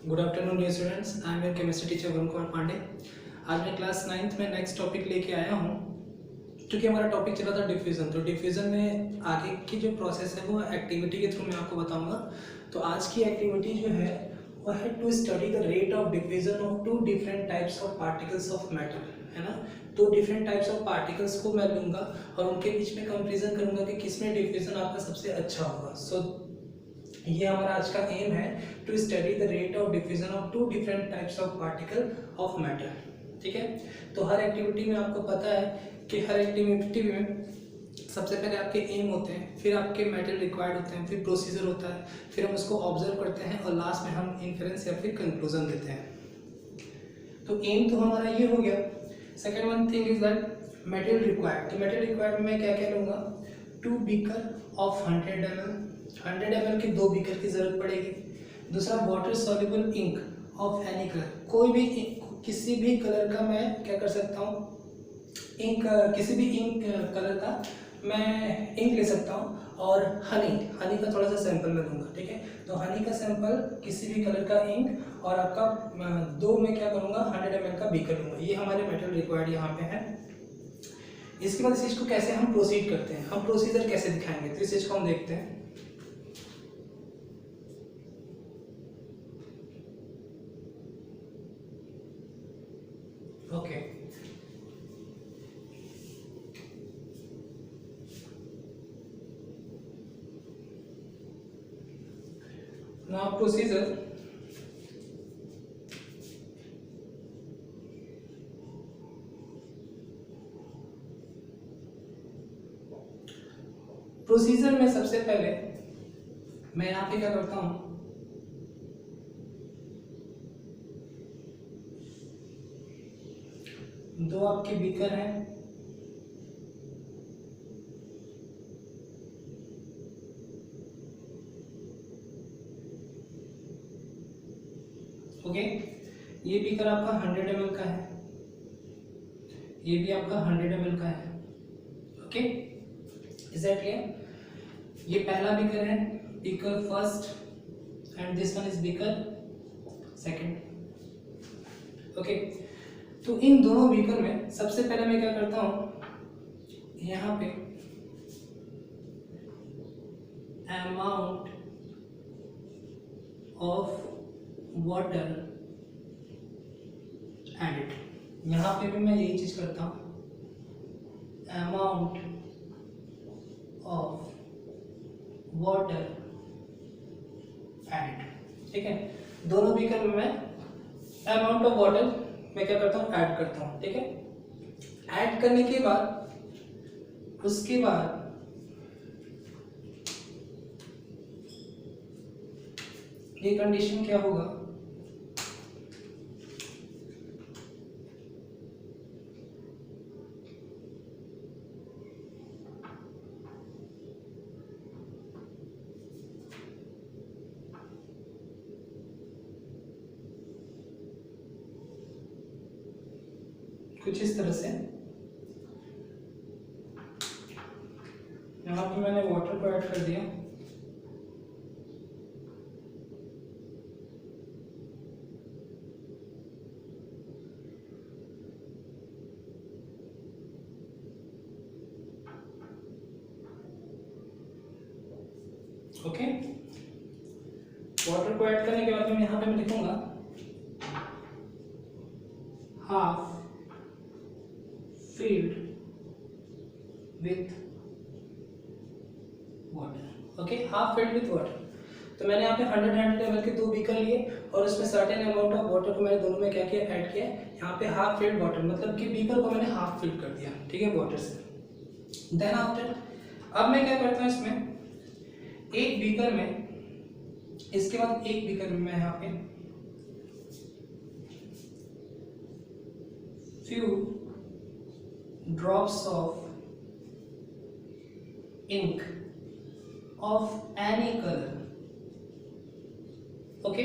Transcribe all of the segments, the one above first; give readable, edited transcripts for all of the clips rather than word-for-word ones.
Good afternoon dear students, I am your chemistry teacher Varun Kumar Pandey. आज मैं class 9th में next topic लेके आया हूँ। क्योंकि हमारा टॉपिक चला था डिफ्यूज़न, तो डिफ्यूज़न में आगे की जो प्रोसेस है वो एक्टिविटी के थ्रू मैं आपको बताऊंगा। तो आज की एक्टिविटी जो है वो है to study the rate of diffusion of two different types of particles of matter, है ना। तो डिफरेंट टाइप्स ऑफ पार्टिकल्स को मैं लूँगा और उनके बीच में कंपेरिजन करूँगा कि किसमें डिफ्यूज़न आपका सबसे अच्छा होगा। सो ये हमारा आज का एम है to study the rate of diffusion of two different types of particle of matter. ठीक है, तो हर एक्टिविटी में आपको पता है कि हर एक्टिविटी में सबसे पहले आपके एम होते हैं, फिर आपके मेथड रिक्वायर्ड होते हैं, फिर प्रोसीजर होता है, फिर हम उसको ऑब्जर्व करते हैं और लास्ट में हम इन्फरेंस या फिर कंक्लूजन देते हैं। तो एम तो हमारा ये हो गया। Second one thing is that material required. तो मेटेरियल रिक्वायर्ड में मैं क्या क्या लूँगा, 2 बीकर ऑफ 100 ml, 100 ml के 2 बीकर की जरूरत पड़ेगी। दूसरा water soluble ink of any colour, कोई भी किसी भी कलर का मैं क्या कर सकता हूँ, इंक किसी भी इंक कलर का मैं इंक ले सकता हूँ। और हनी का थोड़ा सा सैंपल मैं लूँगा। ठीक है, तो हनी का सैंपल, किसी भी कलर का इंक और आपका 2 में क्या करूँगा 100 ml का बीकर लूँगा। ये हमारे मेटेरियल रिक्वायर्ड यहाँ पे है। इसके बाद इस चीज़ को कैसे हम प्रोसीड करते हैं, हम प्रोसीजर कैसे दिखाएंगे, तो इस चीज़ को हम देखते हैं। Okay, now procedure. प्रोसीजर में सबसे पहले मैं यहाँ पे क्या करता हूँ, दो आपके बीकर हैं, ओके। ये बीकर आपका 100 ml का है, ये भी आपका 100 ml का है। Okay, is that clear? ये पहला बीकर है, beaker first, and this one is beaker second. Okay, तो इन दोनों बीकर में सबसे पहले मैं क्या करता हूं, यहाँ पे अमाउंट ऑफ वाटर एडिड, यहाँ पे भी मैं यही चीज करता हूँ, अमाउंट ऑफ वाटर एडिड। ठीक है, दोनों बीकर में मैं अमाउंट ऑफ वाटर मैं क्या करता हूँ, ऐड करता हूँ। ठीक है, ऐड करने के बाद उसके बाद ये कंडीशन क्या होगा, कुछ इस तरह से। यहाँ पे मैंने वाटर को ऐड कर दिया, ओके। वाटर को ऐड करने के बाद में यहाँ पे मैं लिखूंगा half filled with water। Okay, half filled with water. तो मैंने यहाँ पे 100 ml के 2 बीकर लिए और उसमें सर्टेन अमाउंट ऑफ वाटर को मैंने दोनों में क्या किया, ऐड किया। यहाँ पे हाफ फिल्ड वाटर मतलब कि बीकर को मैंने हाफ फिल कर दिया। ठीक है, वाटर से। देन आफ्टर अब मैं क्या करता हूँ, इसमें एक बीकर में, इसके बाद एक बीकर में मैं यहाँ पे few drops of ink of any color, okay,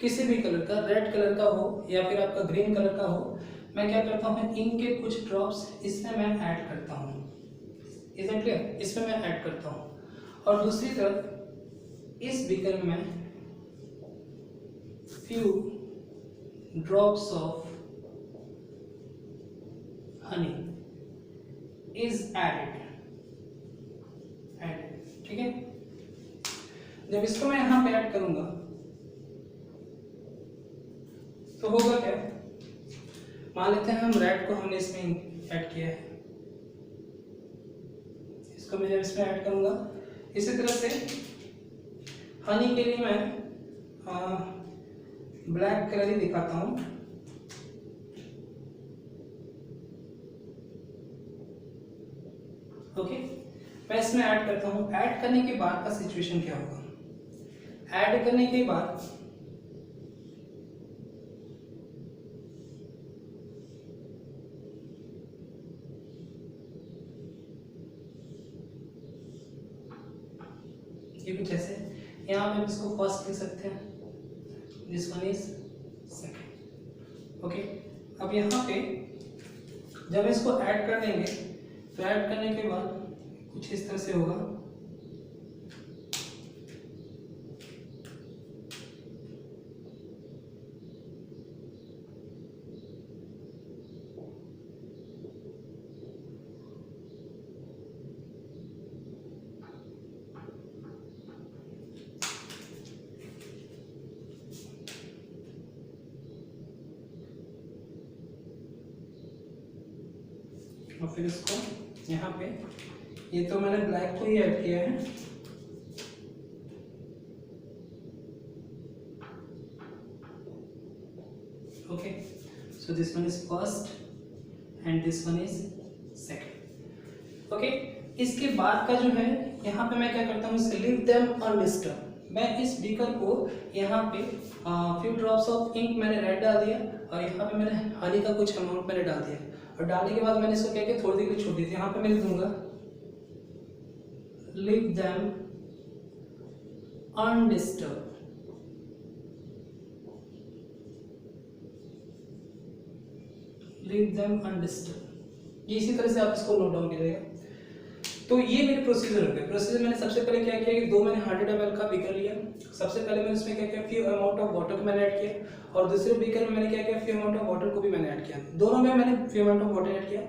किसी भी कलर का, रेड कलर का हो या फिर आपका ग्रीन कलर का हो, मैं क्या करता हूँ, इंक के कुछ ड्रॉप्स इसमें मैं ऐड करता हूँ। Is it clear? इसमें मैं ऐड करता हूँ और दूसरी तरफ इस बीकर में मैं few drops of honey is added, ठीक है। जब इसको मैं यहाँ पे ऐड करूंगा तो होगा क्या, मान लेते हैं हम रेड को हमने इसमें ऐड किया है, इसको मैं जब इसमें ऐड करूंगा, इसी तरह से हनी के लिए मैं ब्लैक कलर ही दिखाता हूं। ओके, मैं इसमें ऐड करता हूं। ऐड करने के बाद का सिचुएशन क्या होगा, ऐड करने के बाद ये कुछ ऐसे, यहाँ पे इसको फर्स्ट लिख सकते हैं, this one is second. Okay, अब यहाँ पे जब इसको ऐड कर देंगे तो ऐड करने के बाद कुछ इस तरह से होगा। और फिर इसको यहाँ पे, ये तो मैंने ब्लैक को ही ऐड किया है, okay. So this one is first and this one is second. Okay, इसके बाद का जो है, यहाँ पे मैं क्या करता हूँ, लीव देम अनडिस्टर्ब। मैं इस बीकर को यहाँ पे फ्यू ड्रॉप्स ऑफ इंक मैंने रेड डाल दिया और यहाँ पे मैंने हनी का कुछ अमाउंट मैंने डाल दिया, और डालने के बाद मैंने इसको क्या किया, थोड़ी देर के लिए छोड़ दी थी। यहाँ पे मैं लिख दूंगा leave them undisturb, leave them undisturb. ये इसी तरह से आप इसको नोट डाउन कीजिएगा। तो ये मेरे प्रोसीजर हो गए। प्रोसीजर मैंने सबसे पहले क्या किया कि दो मैंने 100 ml का बीकर लिया। सबसे पहले मैंने उसमें क्या किया, फ्यू अमाउंट ऑफ वाटर को मैंने ऐड किया, और दूसरे बीकर में मैंने क्या किया, फ्यू अमाउंट ऑफ वाटर को भी मैंने ऐड किया। दोनों में मैंने few amount of water add किया।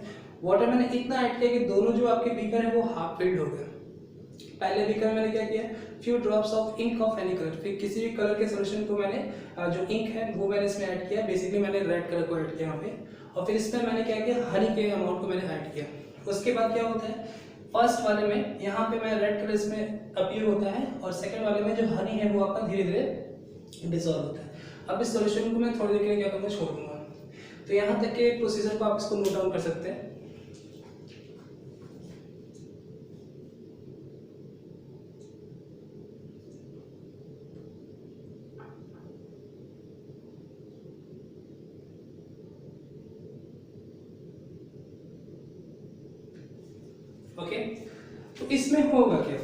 वाटर मैंने इतना ऐड किया कि दोनों जो आपके बीकर है वो हाफ फिल्ड हो गए। पहले बीकर में मैंने क्या किया, few drops of ink of any colour, फिर किसी भी कलर के सोल्यूशन को मैंने जो इंक है वो मैंने इसमें ऐड किया। बेसिकली मैंने रेड कलर को ऐड किया यहाँ पे, और फिर इसमें मैंने क्या किया, हनी के अमाउंट को मैंने ऐड किया। उसके बाद क्या होता है, फर्स्ट वाले में यहाँ पे मैं रेड कलर इसमें अपीयर होता है, और सेकंड वाले में जो हनी है वो आपका धीरे धीरे डिसॉल्व होता है। अब इस सॉल्यूशन को मैं थोड़ी देर के लिए क्या करूँगा, छोड़ दूंगा। तो यहाँ तक के प्रोसीजर को आप इसको नोट डाउन कर सकते हैं। ओके, तो इसमें होगा क्या,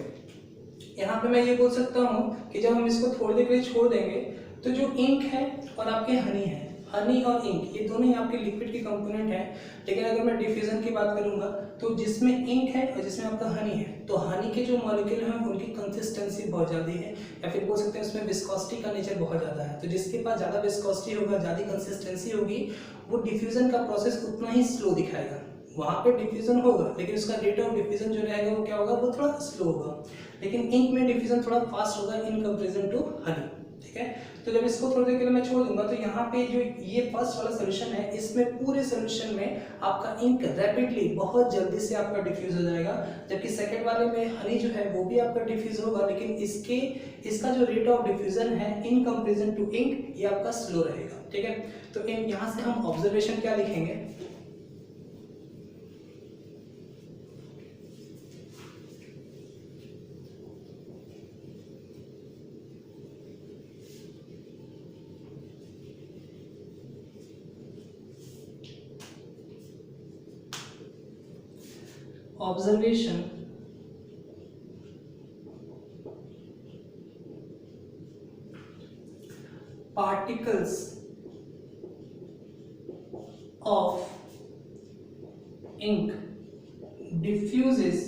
यहाँ पे मैं ये बोल सकता हूँ कि जब हम इसको थोड़ी देर के लिए छोड़ देंगे तो जो इंक है और आपके हनी है, हनी और इंक ये दोनों ही आपके लिक्विड के कंपोनेंट हैं। लेकिन अगर मैं डिफ्यूजन की बात करूंगा तो जिसमें इंक है और जिसमें आपका हनी है, तो हनी के जो मॉलिक्यूल हैं उनकी कंसिस्टेंसी बहुत ज़्यादा है, या फिर बोल सकते हैं उसमें विस्कोसिटी का नेचर बहुत ज़्यादा है। तो जिसके पास ज़्यादा विस्कोसिटी होगा, ज़्यादा कंसिस्टेंसी होगी, वो डिफ्यूजन का प्रोसेस उतना ही स्लो दिखाएगा। वहाँ पे डिफ्यूजन होगा लेकिन उसका रेट ऑफ डिफ्यूजन जो रहेगा वो क्या होगा, वो थोड़ा स्लो होगा। लेकिन इंक में डिफ्यूजन थोड़ा फास्ट होगा इन कंपैरिजन टू हनी, ठीक है। तो जब इसको थोड़ी देर के लिए मैं छोड़ दूंगा तो यहाँ पे जो ये फर्स्ट वाला सोल्यूशन है, इसमें पूरे सोल्यूशन में आपका इंक रैपिडली बहुत जल्दी से आपका डिफ्यूज हो जाएगा, जबकि सेकंड वाले में हनी जो है वो भी आपका डिफ्यूज होगा, लेकिन इसका जो रेट ऑफ डिफ्यूजन है इन कंपैरिजन टू इंक ये आपका स्लो रहेगा, ठीक है। तो इन यहाँ से हम ऑब्जर्वेशन क्या लिखेंगे, observation particles of ink diffuses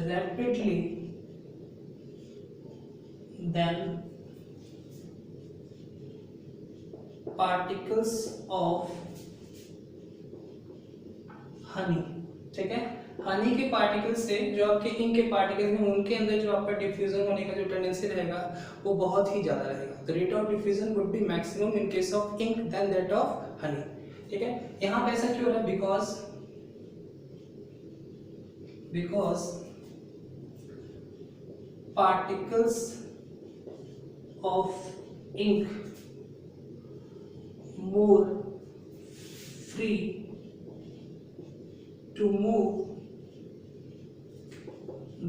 rapidly than particles of honey. ठीक है, हनी के पार्टिकल्स से जो आपके इंक के पार्टिकल्स हैं उनके अंदर जो आपका डिफ्यूजन होने का जो टेंडेंसी रहेगा वो बहुत ही ज़्यादा रहेगा। The rate of diffusion would be maximum in case of ink than that of honey. ठीक है, यहाँ पे ऐसा क्यों हो रहा है? Because particles of ink more free to move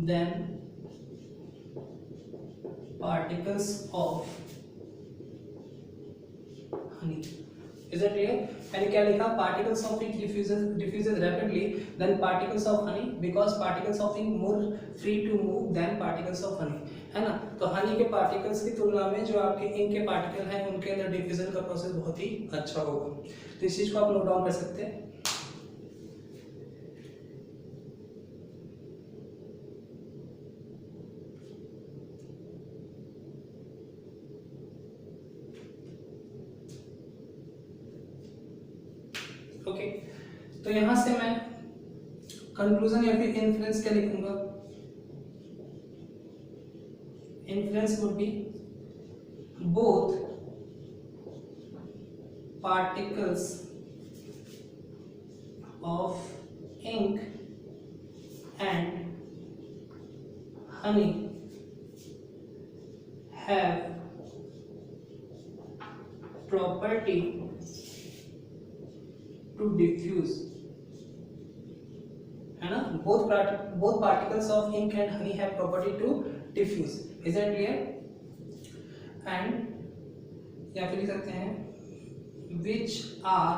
than particles of honey. Is that clear? मैंने क्या लिखा? Particles of ink diffuses rapidly than particles of honey because particles of ink more free to move than particles of honey. है ना? तो हनी के particles की तुलना में जो आपके इंक के पार्टिकल हैं उनके अंदर डिफ्यूजन का प्रोसेस बहुत ही अच्छा होगा। तो इस चीज को आप नोट डाउन कर सकते हैं। ओके, तो यहां से मैं कंक्लूजन या फिर इन्फ्लुएंस क्या लिखूंगा? Influence would be both particles of ink and honey have property to diffuse, है ना? both particles of ink and honey have property to diffuse. Is that clear? and या फिर लिख सकते हैं which are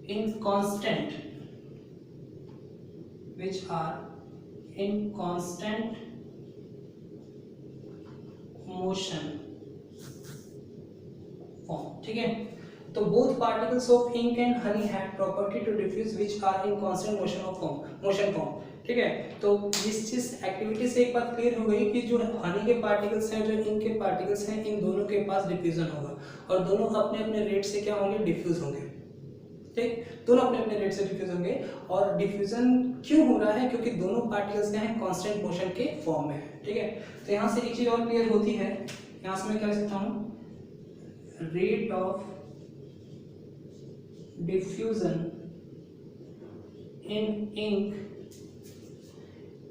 in constant motion form. ठीक है, तो both particles of ink and honey have property to diffuse which are in constant motion form. ठीक है, तो इस चीज एक्टिविटी से एक बात क्लियर हो गई कि जो हनी के पार्टिकल्स हैं जो इंक के पार्टिकल्स हैं इन दोनों के पास डिफ्यूजन होगा और दोनों अपने अपने रेट से क्या होंगे? डिफ्यूज होंगे। ठीक, दोनों अपने अपने रेट से डिफ्यूज होंगे। और डिफ्यूजन क्यों हो रहा है? क्योंकि दोनों पार्टिकल्स क्या हैं? कांस्टेंट मोशन के फॉर्म में है। ठीक है, तो यहाँ से एक चीज और क्लियर होती है, यहाँ से मैं क्या लिख सकता हूँ? rate of diffusion in ink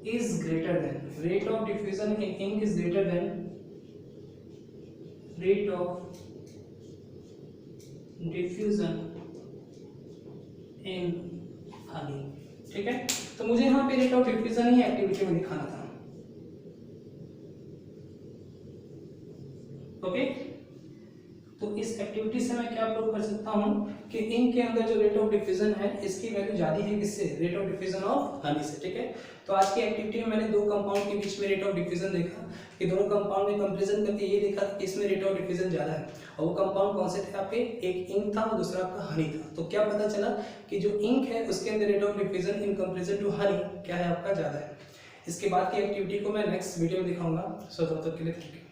is greater than rate of diffusion in ink is greater than rate of diffusion in honey. ठीक है, तो मुझे यहाँ पे rate of diffusion he activity में दिखाना था। ओके, तो इस एक्टिविटी से मैं क्या प्रूव कर सकता हूँ कि इंक के अंदर जो रेट ऑफ डिफ्यूजन है इसकी वैल्यू ज्यादा है किससे? Rate of diffusion of honey से। ठीक है, तो आज की एक्टिविटी में मैंने दो कंपाउंड के बीच में रेट ऑफ डिफ्यूजन देखा कि दोनों कंपाउंड में कंपैरिजन करके ये देखा कि इसमें रेट ऑफ डिफ्यूजन ज्यादा है और वो कंपाउंड कौन से थे आपके? एक इंक था और दूसरा आपका हनी था। तो क्या पता चला कि जो इंक है उसके अंदर rate of diffusion in comparison to honey क्या है? आपका ज्यादा है। इसके बाद की एक्टिविटी को मैं नेक्स्ट वीडियो में दिखाऊंगा। सो तब तक के लिए थैंक यू।